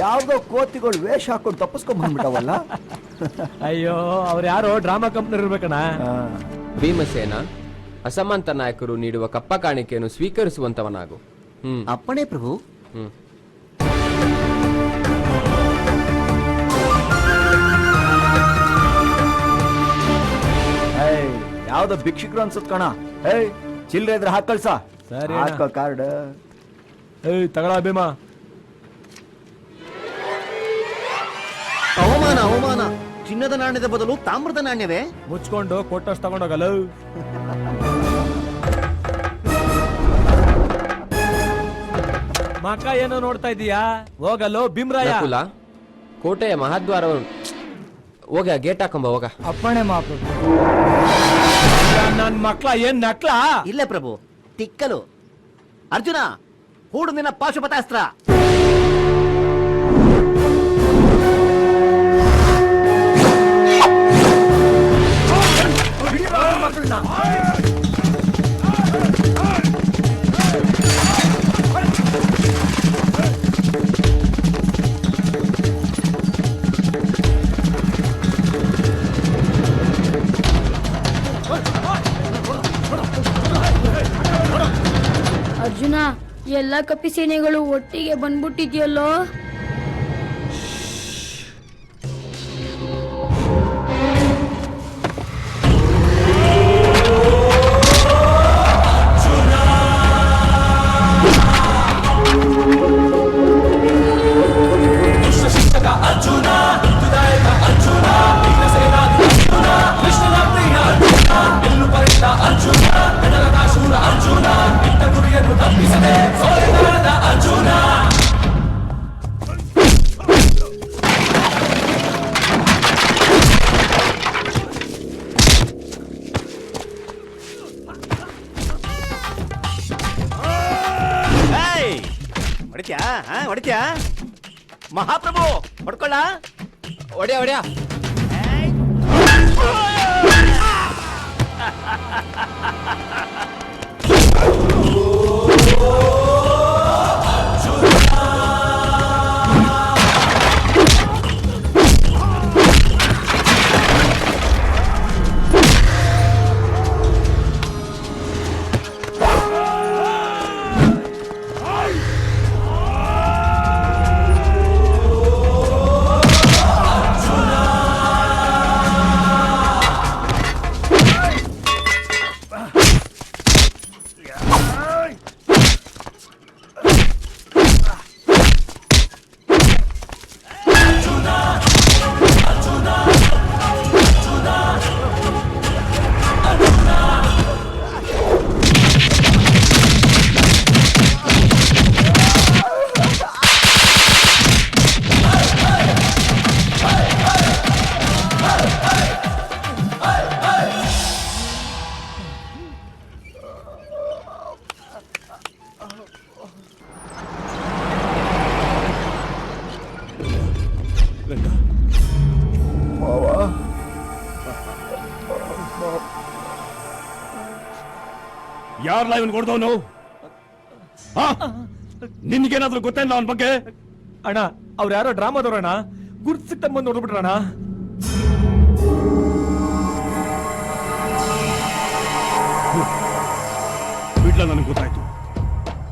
ಯಾವ್ದೋ ಕೋತಿಗಳು ವೇಷ ಹಾಕೊಂಡು ತಪ್ಪಿಸ್ಕೊಂಡ್ ಬಂದ್ಬಿಟ್ಟವಲ್ಲ. ಅಯ್ಯೋ ಅವ್ರು ಯಾರೋ ಡ್ರಾಮಾ ಕಂಪ್ನಿ ಇರ್ಬೇಕಣ್ಣ. ಭೀಮಸೇನ, ಅಸಮಂತ ನಾಯಕರು ನೀಡುವ ಕಪ್ಪ ಕಾಣಿಕೆಯನ್ನು ಸ್ವೀಕರಿಸುವಂತವನಾಗು. ಅಪ್ಪಣೆ ಪ್ರಭು. ಯಾವ್ದೋ ಭಿಕ್ಷುಕರು ಅನ್ಸುತ್ತ ಕಣ. ಚಿಲ್ಲರೆ ಇದ್ರೆ ಹಾಕಳ್ಸ. ಸರಿ ಹಾಕೋ ಕಾರ್ಡ್. ತಗೊಳ ಭೀಮಾ. ಅವಮಾನ ಅವಮಾನ. ಚಿನ್ನದ ನಾಣ್ಯದ ಬದಲು ತಾಮ್ರದ ನಾಣ್ಯವೇ? ಮುಚ್ಕೊಂಡು ಕೊಟ್ಟಷ್ಟು ತಗೊಂಡೋಗಲ್ಲ. ಮಕ್ಕ ಏನೋ ನೋಡ್ತಾ ಇದೀಯಾ? ಹೋಗಲ್ಲೋ ಭೀಮ್ರಾಯ. ಕೋಟೆಯ ಮಹಾದ್ವಾರವನ್ನು ಹೋಗ, ಗೇಟ್ ಹಾಕೊಂಬ ಹೋಗ. ಅಪ್ಪಣೆ ಮಾಪು. ನನ್ ಮಕ್ಳ ಏನ್ ನಕ್ಲ? ಇಲ್ಲ ಪ್ರಭು, ತಿಕ್ಕಲು. ಅರ್ಜುನ, ಹೂಡು ನಿನ್ನ ಪಾಶುಪತಾಸ್ತ್ರ. ಅರ್ಜುನ, ಎಲ್ಲ ಕಪಿ ಸೇನೆಗಳು ಒಟ್ಟಿಗೆ ಬಂದ್ಬಿಟ್ಟಿದ್ಯಲ್ಲೋ. ಹೊಡಿತ್ಯಾ ಮಹಾಪ್ರಭು? ಹೊಡ್ಕೊಳ್ಳ. ಒಡ್ಯಾ ಒಡ್ಯಾ. ಯಾರಲ್ಲ ಇವನ್ ಕೊಡ್ದವನು? ನಿನ್ಗೇನಾದ್ರೂ ಗೊತ್ತಿಲ್ಲ ಅವನ ಬಗ್ಗೆ? ಅಣ್ಣ, ಅವ್ರು ಯಾರೋ ಡ್ರಾಮಾದವ್ರಣ್ಣ. ಗುರ್ತು ಸಿಕ್ತಂಗ್ ಬಂದು ನೋಡ್ಬಿಟ್ರಣ್ಣ. ಬಿಡ್ಲ,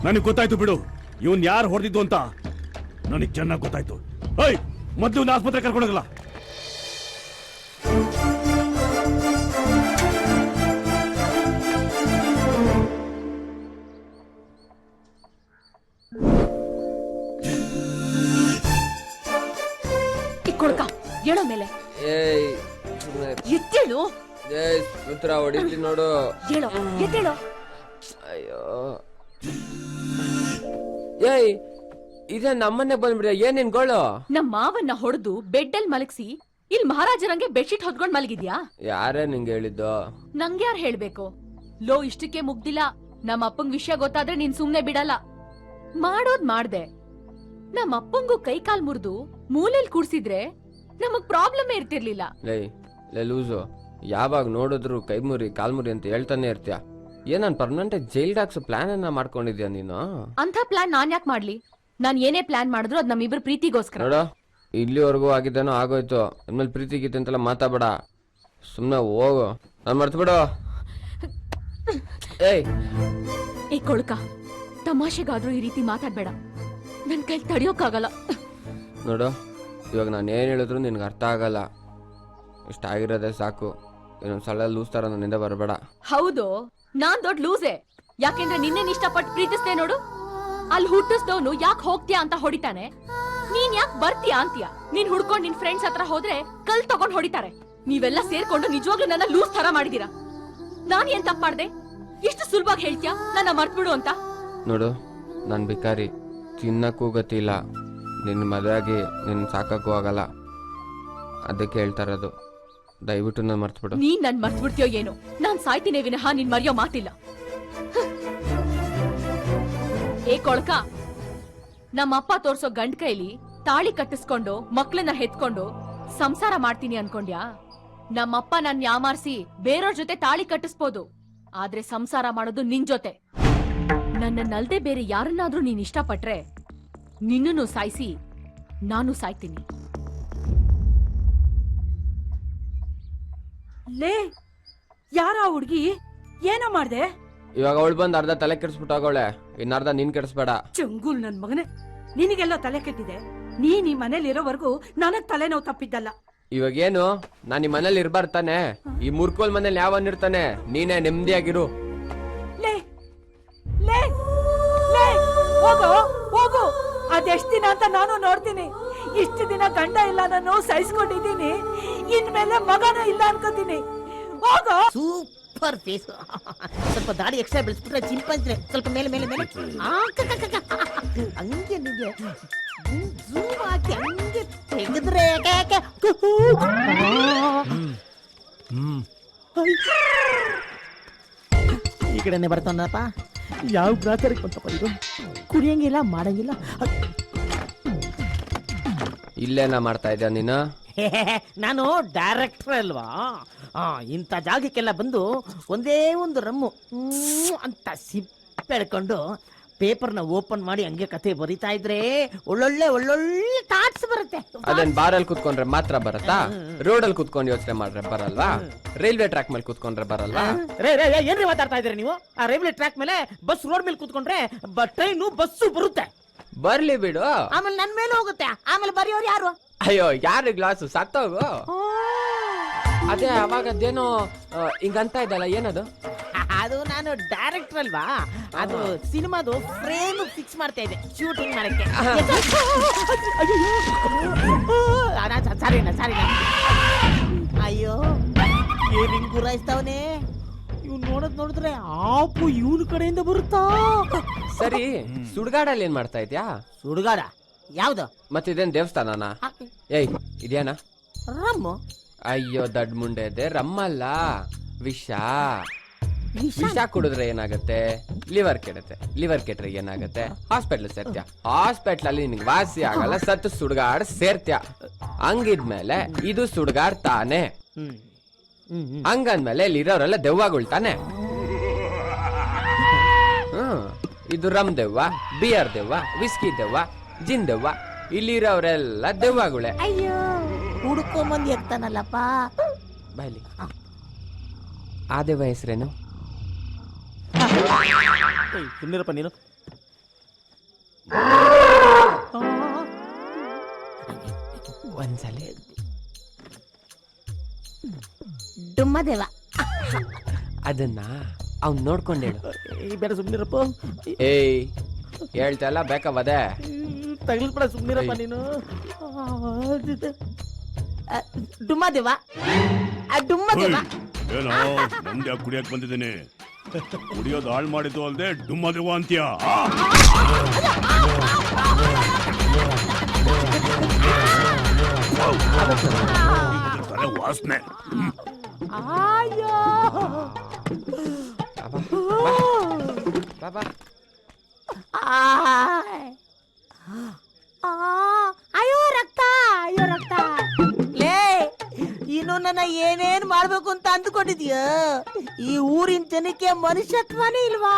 ನನಗೆ ಗೊತ್ತಾಯ್ತು ಬಿಡು. ಇವನ್ ಯಾರು ಹೊಡೆದಿದ್ದು ಅಂತ ನನಗೆ ಚೆನ್ನಾಗಿ ಗೊತ್ತಾಯ್ತು. ಮೊದ್ಲು ಆಸ್ಪತ್ರೆ ಕರ್ಕೊಂಡೋಗಲ್ಲ. ಕೊಡ್ಕ ಹೇಳೋ ಮೇಲೆ ಎತ್ತೇಳು. ಉತ್ತರ ಹೊಡಿತಿ ನೋಡು. ಹೇಳೋ, ಎತ್ತೇಳೋ. ಅಯ್ಯೋ, ಏಯ್ ಇದೇ ನಮ್ಮನ್ನೇ ಬಂದ್ಬಿಡ. ಏನ್ ನಿನ್ಗಳು? ನಮ್ಮ ಮಾವನ್ನ ಹೊಡೆದು ಬೆಡ್ಡಲ್ ಮಲಗಿಸಿ ಇಲ್ಲಿ ಮಹಾರಾಜರಂಗೆ ಬೆಡ್ಶೀಟ್ ಹೊದ್ಕೊಂಡ್ ಮಲಗಿದ್ಯಾ? ಯಾರೇ ನಿಂಗೆ ಹೇಳಿದ್ದು? ನಂಗೆ ಯಾರು ಹೇಳ್ಬೇಕು? ಲೋ, ಇಷ್ಟಕ್ಕೆ ಮುಗ್ದಿಲ್ಲ. ನಮ್ಮ ಅಪ್ಪಂಗ್ ವಿಷಯ ಗೊತ್ತಾದ್ರೆ ನೀನ್ ಸುಮ್ನೆ ಬಿಡಲ್ಲ. ಮಾಡೋದ್ ಮಾಡ್ದೆ. ನಮ್ಮ ಅಪ್ಪಂಗೂ ಕೈ ಕಾಲ್ ಮುರಿದು ಮೂಲೆಲ್ ಕೂಡ್ಸಿದ್ರೆ ನಮಗ್ ಪ್ರಾಬ್ಲಮ್ ಇರ್ತಿರ್ಲಿಲ್ಲ. ಲೂಸು, ಯಾವಾಗ ನೋಡಿದ್ರು ಕೈ ಮುರಿ ಕಾಲ್ ಮುರಿ ಅಂತ ಹೇಳ್ತಾನೆ ಇರ್ತೀಯ. ಏನ್ ಪರ್ಮನೆಂಟ್ ಜೈಲ್ಗೆ ಹಾಕ್ಸೋ ಪ್ಲಾನ್ ಅನ್ನ ಮಾಡ್ಕೊಂಡಿದ್ಯಾ ನೀನು? ಅಂತ ಪ್ಲಾನ್ ನಾನ್ ಯಾಕೆ ಮಾಡ್ಲಿ? ನಾನ್ ಏನೇ ಪ್ಲಾನ್ ಮಾಡಿದ್ರು ಅದ್ ನಮ್ಮಿಬ್ರು ಪ್ರೀತಿಗೋಸ್ಕರ. ನೋಡ, ಇಲ್ಲಿವರೆಗೂ ಆಗಿದ್ದೇನೋ ಆಗೋಯ್ತು. ಇನ್ಮೇಲೆ ಪ್ರೀತಿ ಗೀತೆ ಅಂತೆಲ್ಲ ಮಾತಾಡಬೇಡ, ಸುಮ್ಮನೆ ಹೋಗು. ನಾನು ಮರ್ತ್ಬಿಡು. ಏಯ್ ಏ ಕೊಳ್ಕ, ತಮಾಷೆಗಾದ್ರೂ ಈ ರೀತಿ ಮಾತಾಡ್ಬೇಡ, ನನ್ ಕೈ ತಡಿಯೋಕ್ಕಾಗಲ್ಲ. ನೋಡು, ಇವಾಗ ನಾನು ಏನು ಹೇಳಿದ್ರು ನಿನ್ಗೆ ಅರ್ಥ ಆಗಲ್ಲ. ಇಷ್ಟ ಆಗಿರೋದೇ ಸಾಕು. ಇನ್ನೊಂದ್ಸಲ ಲೂಸ್ ತರ ನನ್ನಿಂದ ಬರಬೇಡ. ಹೌದು, ನಾನ್ ದೊಡ್ಡ ಲೂಸೆ. ಯಾಕೆಂದ್ರೆ ನಿನ್ನೇನ್ ಇಷ್ಟಪಟ್ಟು ಪ್ರೀತಿಸ್ದೆ ನೋಡು. ಅಲ್ಲಿ ಹುಟ್ಟಿಸ್ದವನು ಯಾಕೆ ಹೋಗ್ತೀಯಾ ಅಂತ ಹೊಡಿತಾನೆ, ನೀನ್ ಯಾಕೆ ಬರ್ತೀಯಾ ಅಂತೀಯ. ನೀನ್ ಹುಡ್ಕೊಂಡ್ ನಿನ್ ಫ್ರೆಂಡ್ಸ್ ಹತ್ರ ಹೋದ್ರೆ ಕಲ್ ತಗೊಂಡ್ ಹೊಡಿತಾರೆ. ನೀವೆಲ್ಲ ಸೇರ್ಕೊಂಡು ನಿಜವಾಗ್ಲೂ ನನ್ನ ಲೂಸ್ ತರ ಮಾಡಿದೀರಾ. ನಾನ್ ಏನ್ ತಪ್ಪ ಮಾಡ್ದೆ? ಇಷ್ಟು ಸುಲಭವಾಗಿ ಹೇಳ್ತೀಯಾ ನನ್ನ ಮರ್ತ್ಬಿಡು ಅಂತ? ನೋಡು, ನಾನು ಬಿಕಾರಿ, ತಿನ್ನಕ್ಕೂ ಗತಿ ಇಲ್ಲ. ನಿನ್ನ ಮದುವೆಯಾಗಿ ನಿನ್ನ ಸಾಕಕ್ಕೂ ಆಗಲ್ಲ. ಅದಕ್ಕೆ ಹೇಳ್ತಾ ಇರೋದು, ದಯವಿಟ್ಟು ನಾನು ಮರ್ತ್ಬಿಡು. ನೀನ್ ನನ್ ಮರ್ತ್ಬಿಡ್ತೀಯೋ ಏನೋ, ನಾನ್ ಸಾಯ್ತೀನಿ ವಿನಃ ನೀನ್ ಮರೆಯೋ ಮಾತಿಲ್ಲ. ಏ ಕೊಳ್ಕ, ನಮ್ಮಪ್ಪ ತೋರ್ಸೋ ಗಂಡ್ ಕೈಲಿ ತಾಳಿ ಕಟ್ಟಿಸ್ಕೊಂಡು ಮಕ್ಳನ್ನ ಹೆತ್ಕೊಂಡು ಸಂಸಾರ ಮಾಡ್ತೀನಿ ಅನ್ಕೊಂಡ್ಯಾ? ನಮ್ಮಪ್ಪ ನನ್ ಯಾಮಾರ್ಸಿ ಬೇರೆಯವ್ರ ಜೊತೆ ತಾಳಿ ಕಟ್ಟಿಸ್ಬೋದು, ಆದ್ರೆ ಸಂಸಾರ ಮಾಡೋದು ನಿನ್ ಜೊತೆ. ನನ್ನನ್ನಲ್ದೆ ಬೇರೆ ಯಾರನ್ನಾದ್ರೂ ನೀನ್ ಇಷ್ಟಪಟ್ರೆ ನಿನ್ನನ್ನು ಸಾಯಿಸಿ ನಾನು ಸಾಯ್ತೀನಿ. ಲೇ, ಯಾರ ಹುಡ್ಗಿ? ಏನೋ ಮಾಡ್ದೆ? ಇವಾಗ ಅವಳು ಬಂದು ಅರ್ಧ ತಲೆ ಕೆಡಿಸ್ಬಿಟ್ಟಾಗವಳೆ, ಇನ್ನರ್ಧ ನೀನ್ ಕೆಡಿಸ್ಬೇಡ. ಚಂಗುಲ್ ನನ್ ಮಗನೇ, ನಿನಗೆಲ್ಲ ತಲೆ ಕೆಟ್ಟಿದೆ. ನೀನ್ ಈ ಮನೇಲಿ ಇರೋವರೆಗೂ ನನಗ್ ತಲೆನೋವು ತಪ್ಪಿದ್ದಲ್ಲ. ಇವಾಗೇನು, ನಾನು ಈ ಮನೇಲಿ ಇರ್ಬಾರ್ದು ತಾನೆ? ಈ ಮುರ್ಕೋಲ್ ಮನೇಲಿ ಯಾವನ್ ಇರ್ತಾನೆ? ನೀನೇ ನೆಮ್ಮದಿಯಾಗಿರು. ಲೇ ಲೇ ಲೇ, ಹೋಗು ಹೋಗು. ಅದೆಷ್ಟ್ ದಿನ ಅಂತ ನಾನು ನೋಡ್ತೀನಿ. ಇಷ್ಟು ದಿನ ಗಂಡ ಇಲ್ಲ ನಾನು ಸಹಿಸ್ಕೊಂಡಿದ್ದೀನಿ, ಇನ್ಮೇಲೆ ಮಗನೂ ಇಲ್ಲ ಅನ್ಕೋತೀನಿ. ಹೋಗು. Super face. ಸ್ವಲ್ಪ ದಾಡಿ ಎಕ್ಸ್ಟ್ರಾ ಬೆಳೆಸ್ಬಿಟ್ರೆ ಚಿಂಪಂದ್ರೆ ಸ್ವಲ್ಪ ಮೇಲೆ ಮೇಲೆ ಮೇಲೆ ಹಂಗೆ ನಿಂಗೆ ಝೂಮ್ ಹಾಕಿ ಹಂಗೆ ತೆಗೆದ್ರೆ ಈ ಕಡೆನೆ ಬರ್ತಾನಪ್ಪ. ಯಾವ ಗ್ರಾಚಾರಕ್ಕೆ ಬಂತಪ್ಪ ಇದು? ಕುಡಿಯಂಗಿಲ್ಲ, ಮಾಡಂಗಿಲ್ಲ. ಇಲ್ಲೇನ ಮಾಡ್ತಾ ಇದ್ಯಾ ನೀನು? ನಾನು ಡೈರೆಕ್ಟರ್ ಅಲ್ವಾ, ಇಂಥ ಜಾಗಕ್ಕೆಲ್ಲ ಬಂದು ಒಂದೇ ಒಂದು ರಮ್ಮು ಅಂತ ಸಿಪ್ಪೆಳ್ಕೊಂಡು ಪೇಪರ್ನ ಓಪನ್ ಮಾಡಿ ಹಂಗೆ ಕತೆ ಬರಿತಾ ಇದ್ರೆ ಒಳ್ಳೊಳ್ಳೆ ಒಳ್ಳೊಳ್ಳೆ ಥಾಟ್ಸ್ ಬರುತ್ತೆ. ಅದನ್ ಬಾರಲ್ಲಿ ಕುತ್ಕೊಂಡ್ರೆ ಮಾತ್ರ ಬರತ್ತಾ? ರೋಡಲ್ಲಿ ಕುತ್ಕೊಂಡು ಯೋಚನೆ ಮಾಡ್ರೆ ಬರಲ್ವಾ? ರೈಲ್ವೆ ಟ್ರ್ಯಾಕ್ ಮೇಲೆ ಕುತ್ಕೊಂಡ್ರೆ ಬರಲ್ವಾ? ಏನ್ರಿ ಮಾತಾಡ್ತಾ ಇದ್ರಿ ನೀವು? ಆ ರೈಲ್ವೆ ಟ್ರ್ಯಾಕ್ ಮೇಲೆ ಬಸ್ ರೋಡ್ ಮೇಲೆ ಕುತ್ಕೊಂಡ್ರೆ ಟ್ರೈನು ಬಸ್ಸು ಬರುತ್ತೆ. ಬರ್ಲಿ ಬಿಡು, ಆಮೇಲೆ ನನ್ ಮೇಲೆ ಹೋಗುತ್ತೆ. ಆಮೇಲೆ ಬರೆಯೋರು ಯಾರು? ಅಯ್ಯೋ, ಯಾರು ಗ್ಲಾಸು ಸತ್ತೋಗು. ಅದೇ ಅವಾಗದೇನೋ ಹಿಂಗಂತ ಇದ್ದಲ್ಲ, ಏನದು? ಅದು ನಾನು ಡೈರೆಕ್ಟರ್ ಅಲ್ವಾ, ಅದು ಸಿನಿಮಾದು ಫ್ರೇಮ್ ಫಿಕ್ಸ್ ಮಾಡ್ತಾ ಇದ್ದೆ ಶೂಟಿಂಗ್ ಮಾಡಕ್ಕೆ. ಸಾರಿ. ಅಯ್ಯೋ, ಏನ್ ಹಿಂಗ್ ಗುರಾಯಿಸ್ತಾವನೆ ಇವ್. ನೋಡಿದ್ರೆ ಆಪು ಇವನ್ ಕಡೆಯಿಂದ ಬರುತ್ತಾ? ಸರಿ, ಸುಡ್ಗಾಡಲ್ಲಿ ಏನ್ ಮಾಡ್ತಾ ಇದ್ಯಾ? ಸುಡುಗಾಡ ಯಾವ್ದು? ಮತ್ತಿದೇನ್ ದೇವಸ್ಥಾನನ? ಏಯ್, ಇದೇನಾ? ರಮ್ಮು. ಅಯ್ಯೋ ದಡ್ ಮುಂಡೆ ಇದೆ, ರಮ್ಮಲ್ಲ, ವಿಷ. ವಿಷ ಕುಡಿದ್ರೆ ಏನಾಗತ್ತೆ? ಲಿವರ್ ಕೆಡುತ್ತೆ. ಲಿವರ್ ಕೆಟ್ರೆ ಏನಾಗತ್ತೆ? ಹಾಸ್ಪಿಟ್ಲ್ ಸೇರ್ತ್ಯ. ಹಾಸ್ಪಿಟ್ಲ್ ಅಲ್ಲಿ ನಿನ್ಗೆ ವಾಸಿ ಆಗಲ್ಲ, ಸತ್ತು ಸುಡ್ಗಾಡ್ ಸೇರ್ತ್ಯ. ಹಂಗಿದ್ಮೇಲೆ ಇದು ಸುಡ್ಗಾಡ್ ತಾನೆ. ಹಂಗಂದ್ಮೇಲೆ ಇಲ್ಲಿರೋರೆಲ್ಲ ದೆವ್ವಗಳ್ತಾನೆ. ಇದು ರಮ್ ದೆವ್ವ, ಬಿಯರ್ ದೆವ್ವ, ವಿಸ್ಕಿ ದೆವ್ವ, ಜಿನ್ ದೆವ್ವ. ಇಲ್ಲಿರೋರೆಲ್ಲ ದೆವ್ವಗಳೇ. ಅಯ್ಯೋ, ಹುಡ್ಕೊಂಬಂದ್ ಇರ್ತಾನಲ್ಲಪ್ಪ. ಬಾಯ್ಲಿ, ಆ ದೆವ್ವ ಹೆಸರೇನು? ಸುಮ್ಮನಿರಪ್ಪ ನೀನು. ಒಂದ್ಸಲಿ ಡುಮ್ಮದೇವ. ಅದನ್ನ ಅವ್ನ್ ನೋಡ್ಕೊಂಡೇಳು. ಬೇಡ ಸುಮ್ಮನಿರಪ್ಪ. ಏಯ್, ಹೇಳ್ತಲ್ಲ ಬೇಕವದೆ ತಗಲ್ಪಡ. ಸುಮ್ಮನಿರಪ್ಪ ನೀನು. ಡುಮ್ಮದೇವ, ಡುಮ್ಮದೇವ. ಏನೋ ನಮ್ದು ಕುಡಿಯಕ್ ಬಂದಿದ್ದೀನಿ. ಕುಡಿಯೋದು ಹಾಳು ಮಾಡಿದ್ದು ಅಲ್ದೆ ಡುಮ್ಮದೇವ ಅಂತೀಯ? ವಾಸನೆ. ಅಯ್ಯೋ, ಬಾಬಾ, ಅಯ್ಯೋ ರಕ್ತ, ಅಯ್ಯೋ ರಕ್ತ. ಲೇ, ಈ ನೀನು ನನ್ನ ಏನೇನ್ ಮಾಡ್ಬೇಕು ಅಂತ ಅಂದ್ಕೊಂಡಿದ್ಯ? ಈ ಊರಿನ ಜನಕ್ಕೆ ಮನುಷ್ಯತ್ವನೇ ಇಲ್ವಾ?